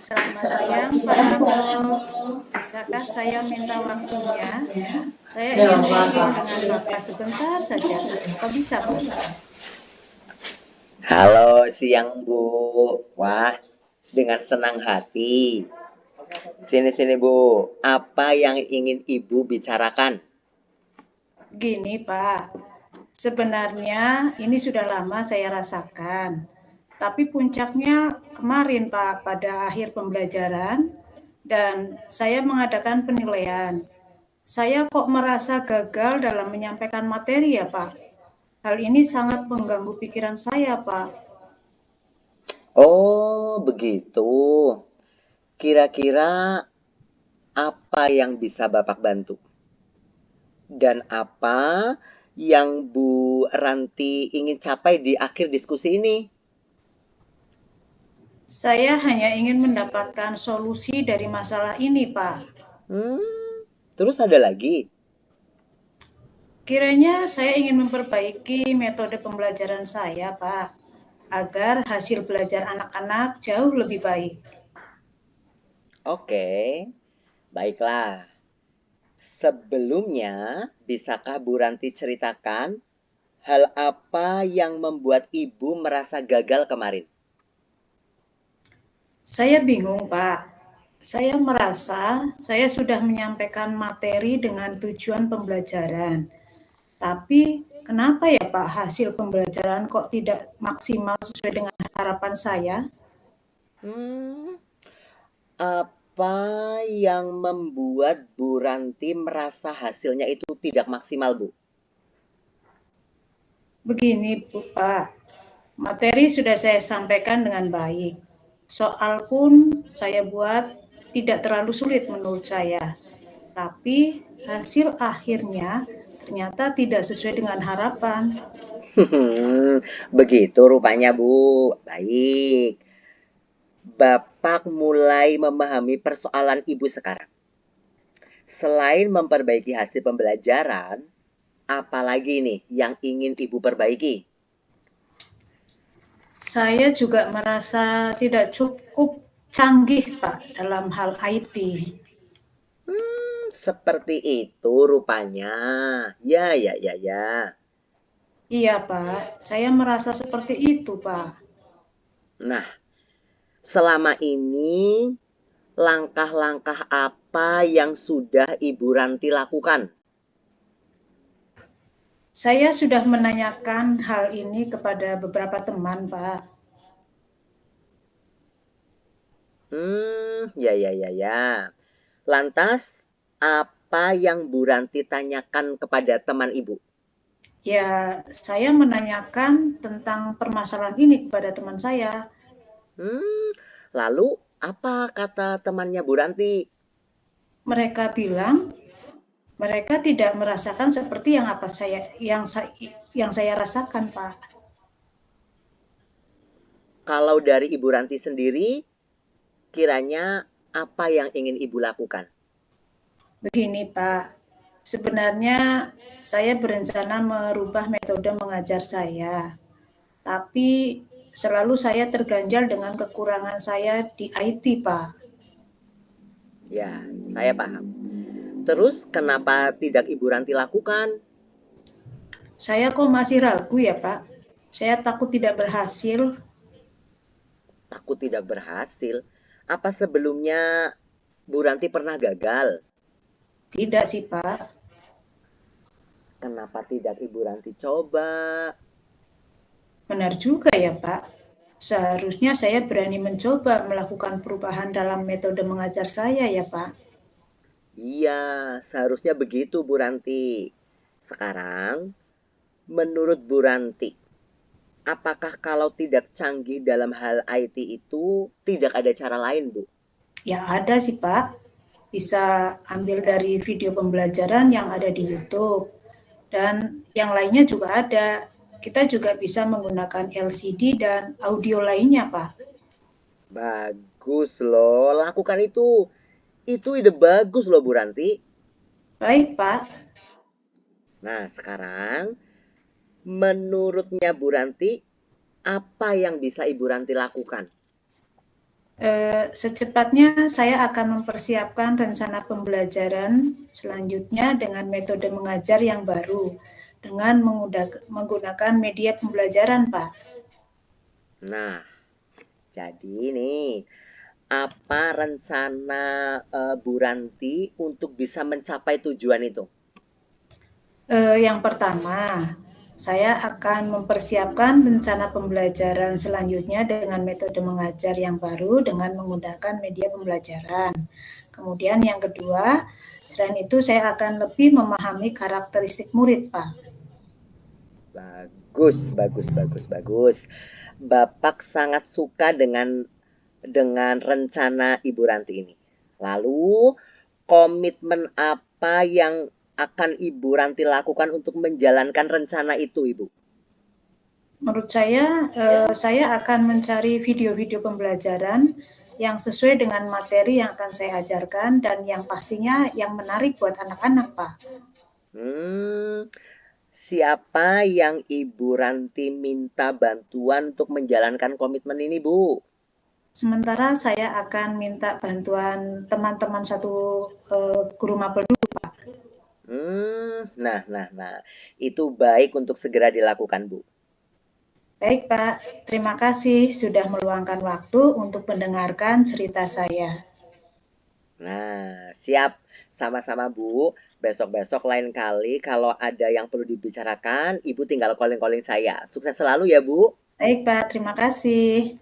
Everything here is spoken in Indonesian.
Selamat siang, Pak Ranto. Bisakah saya minta waktunya? Saya ingin ngobrol dengan Bapak sebentar saja. Apa bisa, Pak? Halo, siang Bu. Wah, dengan senang hati. Sini Bu. Apa yang ingin Ibu bicarakan? Gini, Pak. Sebenarnya ini sudah lama saya rasakan. Tapi puncaknya kemarin, Pak, pada akhir pembelajaran dan saya mengadakan penilaian. Saya kok merasa gagal dalam menyampaikan materi ya, Pak. Hal ini sangat mengganggu pikiran saya, Pak. Oh, begitu. Kira-kira apa yang bisa Bapak bantu? Dan apa yang Bu Ranti ingin capai di akhir diskusi ini? Saya hanya ingin mendapatkan solusi dari masalah ini, Pak. Terus ada lagi? Kiranya saya ingin memperbaiki metode pembelajaran saya, Pak, agar hasil belajar anak-anak jauh lebih baik. Oke, baiklah. Sebelumnya, bisakah Bu Ranti ceritakan hal apa yang membuat Ibu merasa gagal kemarin? Saya bingung, Pak. Saya merasa saya sudah menyampaikan materi dengan tujuan pembelajaran. Tapi kenapa ya, Pak, hasil pembelajaran kok tidak maksimal sesuai dengan harapan saya? Hmm, apa yang membuat Bu Ranti merasa hasilnya itu tidak maksimal, Bu? Begini, Pak. Materi sudah saya sampaikan dengan baik. Soal pun saya buat tidak terlalu sulit menurut saya. Tapi hasil akhirnya ternyata tidak sesuai dengan harapan. Begitu rupanya, Bu. Baik. Bapak mulai memahami persoalan Ibu sekarang. Selain memperbaiki hasil pembelajaran, apalagi nih yang ingin Ibu perbaiki? Saya juga merasa tidak cukup canggih, Pak, dalam hal IT. Seperti itu rupanya. Ya. Iya, Pak, saya merasa seperti itu, Pak. Nah, selama ini langkah-langkah apa yang sudah Ibu Ranti lakukan? Saya sudah menanyakan hal ini kepada beberapa teman, Pak. Ya. Lantas, apa yang Bu Ranti tanyakan kepada teman Ibu? Ya, saya menanyakan tentang permasalahan ini kepada teman saya. Lalu apa kata temannya Bu Ranti? Mereka bilang mereka tidak merasakan seperti yang saya rasakan, Pak. Kalau dari Ibu Ranti sendiri, kiranya apa yang ingin Ibu lakukan? Begini, Pak. Sebenarnya saya berencana merubah metode mengajar saya. Tapi selalu saya terganjal dengan kekurangan saya di IT, Pak. Ya, saya paham. Terus kenapa tidak Ibu Ranti lakukan? Saya kok masih ragu ya, Pak. Saya takut tidak berhasil. Takut tidak berhasil. Apa sebelumnya Bu Ranti pernah gagal? Tidak sih, Pak. Kenapa tidak Ibu Ranti coba? Benar juga ya, Pak. Seharusnya saya berani mencoba melakukan perubahan dalam metode mengajar saya ya, Pak. Iya, seharusnya begitu Bu Ranti. Sekarang, menurut Bu Ranti, apakah kalau tidak canggih dalam hal IT itu tidak ada cara lain, Bu? Ya ada sih, Pak. Bisa ambil dari video pembelajaran yang ada di YouTube. Dan yang lainnya juga ada. Kita juga bisa menggunakan LCD dan audio lainnya, Pak. Bagus loh, lakukan itu. Itu ide bagus loh Bu Ranti. Baik, Pak. Nah, sekarang Menurutnya Bu Ranti, apa yang bisa Ibu Ranti lakukan? Secepatnya saya akan mempersiapkan rencana pembelajaran selanjutnya dengan metode mengajar yang baru, dengan menggunakan media pembelajaran, Pak. Nah, jadi nih, apa rencana Bu Ranti untuk bisa mencapai tujuan itu? Yang pertama, saya akan mempersiapkan rencana pembelajaran selanjutnya dengan metode mengajar yang baru dengan menggunakan media pembelajaran. Kemudian yang kedua, selain itu saya akan lebih memahami karakteristik murid, Pak. Bagus, bagus, bagus, bagus. Bapak sangat suka dengan rencana Ibu Ranti ini. Lalu, komitmen apa yang akan Ibu Ranti lakukan untuk menjalankan rencana itu, Ibu? Menurut saya akan mencari video-video pembelajaran yang sesuai dengan materi yang akan saya ajarkan dan yang pastinya yang menarik buat anak-anak, Pak. Hmm, siapa yang Ibu Ranti minta bantuan untuk menjalankan komitmen ini, Bu? Sementara saya akan minta bantuan teman-teman satu guru mapel. Nah. Itu baik untuk segera dilakukan, Bu. Baik, Pak. Terima kasih sudah meluangkan waktu untuk mendengarkan cerita saya. Nah, siap. Sama-sama, Bu. Besok-besok lain kali kalau ada yang perlu dibicarakan, Ibu tinggal calling-calling saya. Sukses selalu ya, Bu. Baik, Pak. Terima kasih.